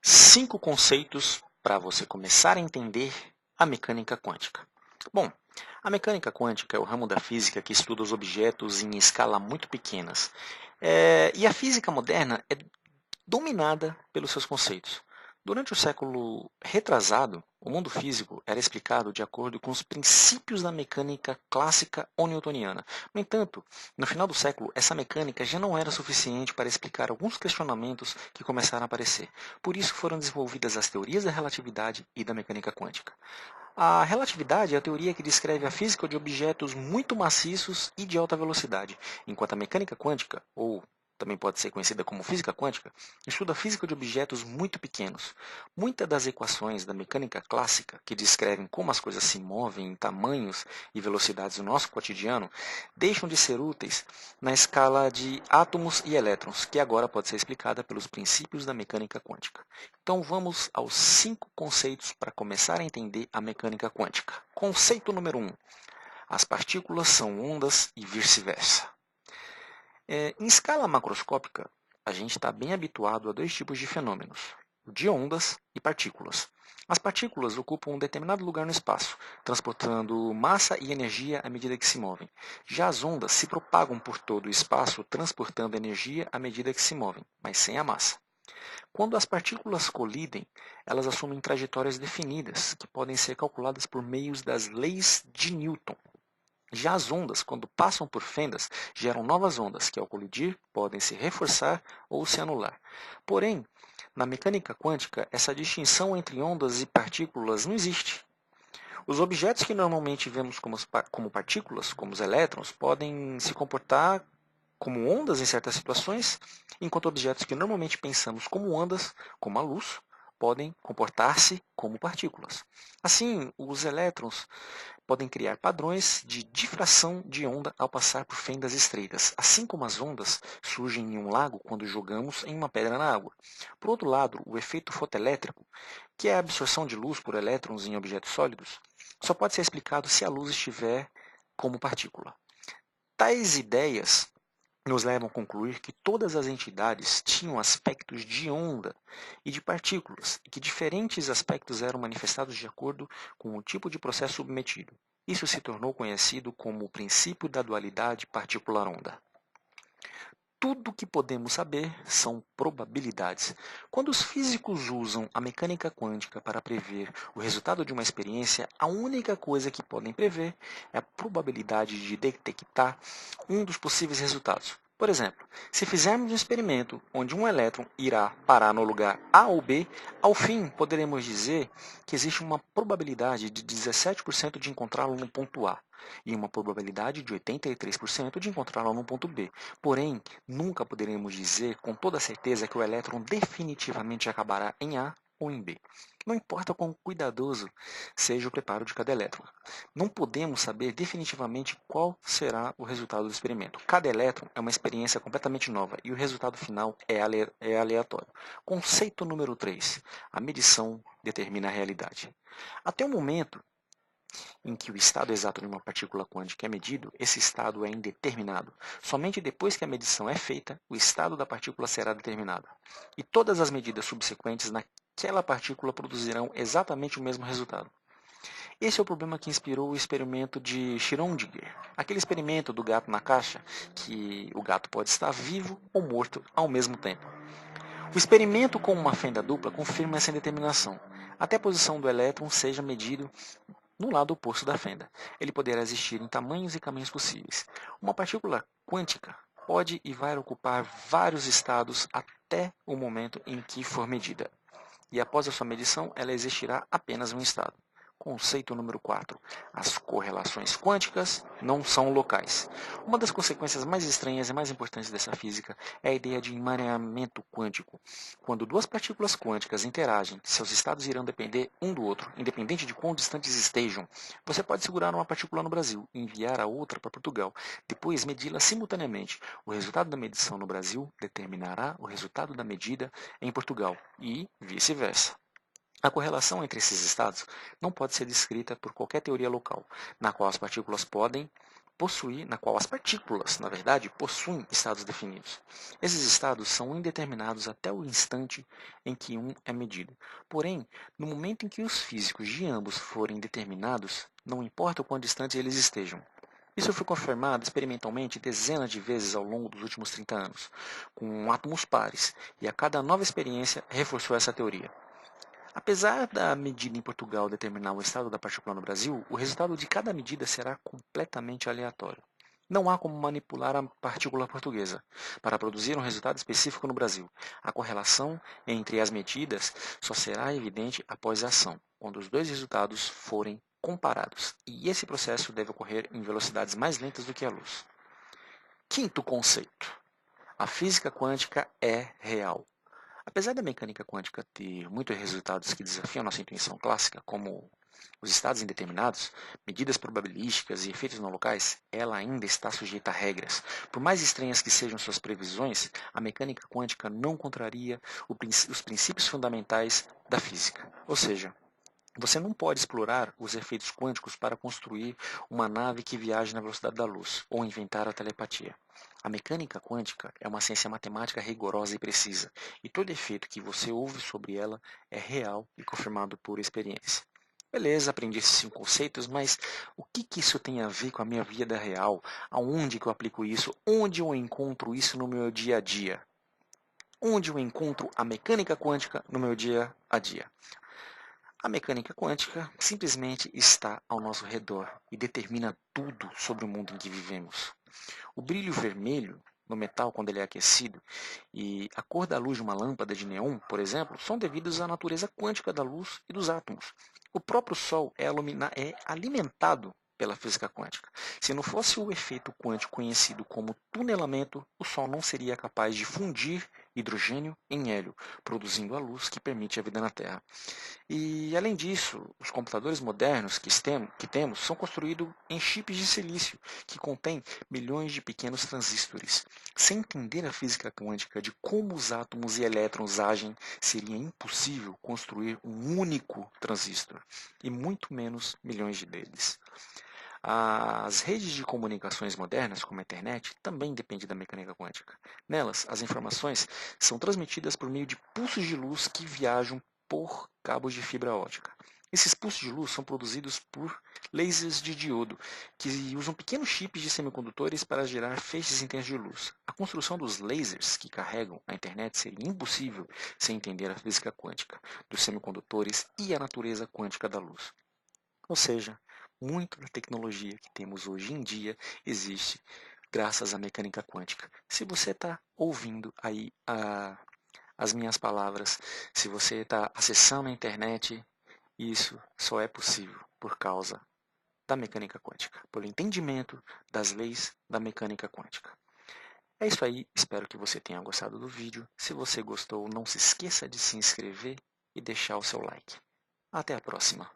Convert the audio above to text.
5 conceitos para você começar a entender a mecânica quântica. Bom, a mecânica quântica é o ramo da física que estuda os objetos em escala muito pequenas. E a física moderna é dominada pelos seus conceitos. Durante o século retrasado, o mundo físico era explicado de acordo com os princípios da mecânica clássica ou newtoniana. No entanto, no final do século, essa mecânica já não era suficiente para explicar alguns questionamentos que começaram a aparecer. Por isso foram desenvolvidas as teorias da relatividade e da mecânica quântica. A relatividade é a teoria que descreve a física de objetos muito maciços e de alta velocidade, enquanto a mecânica quântica, ou também pode ser conhecida como física quântica, estuda a física de objetos muito pequenos. Muitas das equações da mecânica clássica, que descrevem como as coisas se movem em tamanhos e velocidades do nosso cotidiano, deixam de ser úteis na escala de átomos e elétrons, que agora pode ser explicada pelos princípios da mecânica quântica. Então vamos aos 5 conceitos para começar a entender a mecânica quântica. Conceito número 1. As partículas são ondas e vice-versa. Em escala macroscópica, a gente está bem habituado a 2 tipos de fenômenos, o de ondas e partículas. As partículas ocupam um determinado lugar no espaço, transportando massa e energia à medida que se movem. Já as ondas se propagam por todo o espaço, transportando energia à medida que se movem, mas sem a massa. Quando as partículas colidem, elas assumem trajetórias definidas, que podem ser calculadas por meio das leis de Newton. Já as ondas, quando passam por fendas, geram novas ondas, que ao colidir podem se reforçar ou se anular. Porém, na mecânica quântica, essa distinção entre ondas e partículas não existe. Os objetos que normalmente vemos como partículas, como os elétrons, podem se comportar como ondas em certas situações, enquanto objetos que normalmente pensamos como ondas, como a luz, podem comportar-se como partículas. Assim, os elétrons podem criar padrões de difração de onda ao passar por fendas estreitas, assim como as ondas surgem em um lago quando jogamos em uma pedra na água. Por outro lado, o efeito fotoelétrico, que é a absorção de luz por elétrons em objetos sólidos, só pode ser explicado se a luz estiver como partícula. Tais ideias nos levam a concluir que todas as entidades tinham aspectos de onda e de partículas, e que diferentes aspectos eram manifestados de acordo com o tipo de processo submetido. Isso se tornou conhecido como o princípio da dualidade particular-onda. Tudo o que podemos saber são probabilidades. Quando os físicos usam a mecânica quântica para prever o resultado de uma experiência, a única coisa que podem prever é a probabilidade de detectar um dos possíveis resultados. Por exemplo, se fizermos um experimento onde um elétron irá parar no lugar A ou B, ao fim poderemos dizer que existe uma probabilidade de 17% de encontrá-lo no ponto A e uma probabilidade de 83% de encontrá-lo no ponto B. Porém, nunca poderemos dizer com toda certeza que o elétron definitivamente acabará em A ou em B. Não importa quão cuidadoso seja o preparo de cada elétron. Não podemos saber definitivamente qual será o resultado do experimento. Cada elétron é uma experiência completamente nova e o resultado final é aleatório. Conceito número 3. A medição determina a realidade. Até o momento em que o estado exato de uma partícula quântica é medido, esse estado é indeterminado. Somente depois que a medição é feita, o estado da partícula será determinado. E todas as medidas subsequentes naquela partícula produzirão exatamente o mesmo resultado. Esse é o problema que inspirou o experimento de Schrödinger, aquele experimento do gato na caixa, que o gato pode estar vivo ou morto ao mesmo tempo. O experimento com uma fenda dupla confirma essa indeterminação. Até a posição do elétron seja medido no lado oposto da fenda. Ele poderá existir em tamanhos e caminhos possíveis. Uma partícula quântica pode e vai ocupar vários estados até o momento em que for medida. E após a sua medição, ela existirá apenas em um estado. Conceito número 4. As correlações quânticas não são locais. Uma das consequências mais estranhas e mais importantes dessa física é a ideia de emaranhamento quântico. Quando duas partículas quânticas interagem, seus estados irão depender um do outro, independente de quão distantes estejam. Você pode segurar uma partícula no Brasil e enviar a outra para Portugal, depois medi-la simultaneamente. O resultado da medição no Brasil determinará o resultado da medida em Portugal e vice-versa. A correlação entre esses estados não pode ser descrita por qualquer teoria local, na qual as partículas podem na qual as partículas, na verdade, possuem estados definidos. Esses estados são indeterminados até o instante em que um é medido. Porém, no momento em que os físicos de ambos forem determinados, não importa o quão distantes eles estejam. Isso foi confirmado experimentalmente dezenas de vezes ao longo dos últimos 30 anos, com átomos pares, e a cada nova experiência reforçou essa teoria. Apesar da medida em Portugal determinar o estado da partícula no Brasil, o resultado de cada medida será completamente aleatório. Não há como manipular a partícula portuguesa para produzir um resultado específico no Brasil. A correlação entre as medidas só será evidente após a ação, quando os dois resultados forem comparados. E esse processo deve ocorrer em velocidades mais lentas do que a luz. Quinto conceito: a física quântica é real. Apesar da mecânica quântica ter muitos resultados que desafiam nossa intuição clássica, como os estados indeterminados, medidas probabilísticas e efeitos não locais, ela ainda está sujeita a regras. Por mais estranhas que sejam suas previsões, a mecânica quântica não contraria os princípios fundamentais da física. Ou seja, você não pode explorar os efeitos quânticos para construir uma nave que viaje na velocidade da luz ou inventar a telepatia. A mecânica quântica é uma ciência matemática rigorosa e precisa, e todo efeito que você ouve sobre ela é real e confirmado por experiência. Beleza, aprendi esses 5 conceitos, mas o que isso tem a ver com a minha vida real? Aonde que eu aplico isso? Onde eu encontro isso no meu dia a dia? Onde eu encontro a mecânica quântica no meu dia a dia? A mecânica quântica simplesmente está ao nosso redor e determina tudo sobre o mundo em que vivemos. O brilho vermelho no metal quando ele é aquecido e a cor da luz de uma lâmpada de neon, por exemplo, são devidos à natureza quântica da luz e dos átomos. O próprio Sol é alimentado pela física quântica. Se não fosse o efeito quântico conhecido como tunelamento, o Sol não seria capaz de fundir hidrogênio em hélio, produzindo a luz que permite a vida na Terra. E, além disso, os computadores modernos que temos são construídos em chips de silício, que contêm milhões de pequenos transistores. Sem entender a física quântica de como os átomos e elétrons agem, seria impossível construir um único transistor, e muito menos milhões deles. As redes de comunicações modernas, como a internet, também dependem da mecânica quântica. Nelas, as informações são transmitidas por meio de pulsos de luz que viajam por cabos de fibra ótica. Esses pulsos de luz são produzidos por lasers de diodo, que usam pequenos chips de semicondutores para gerar feixes intensos de luz. A construção dos lasers que carregam a internet seria impossível sem entender a física quântica dos semicondutores e a natureza quântica da luz. Ou seja, muito da tecnologia que temos hoje em dia existe graças à mecânica quântica. Se você está ouvindo aí as minhas palavras, se você está acessando a internet, isso só é possível por causa da mecânica quântica, pelo entendimento das leis da mecânica quântica. É isso aí, espero que você tenha gostado do vídeo. Se você gostou, não se esqueça de se inscrever e deixar o seu like. Até a próxima!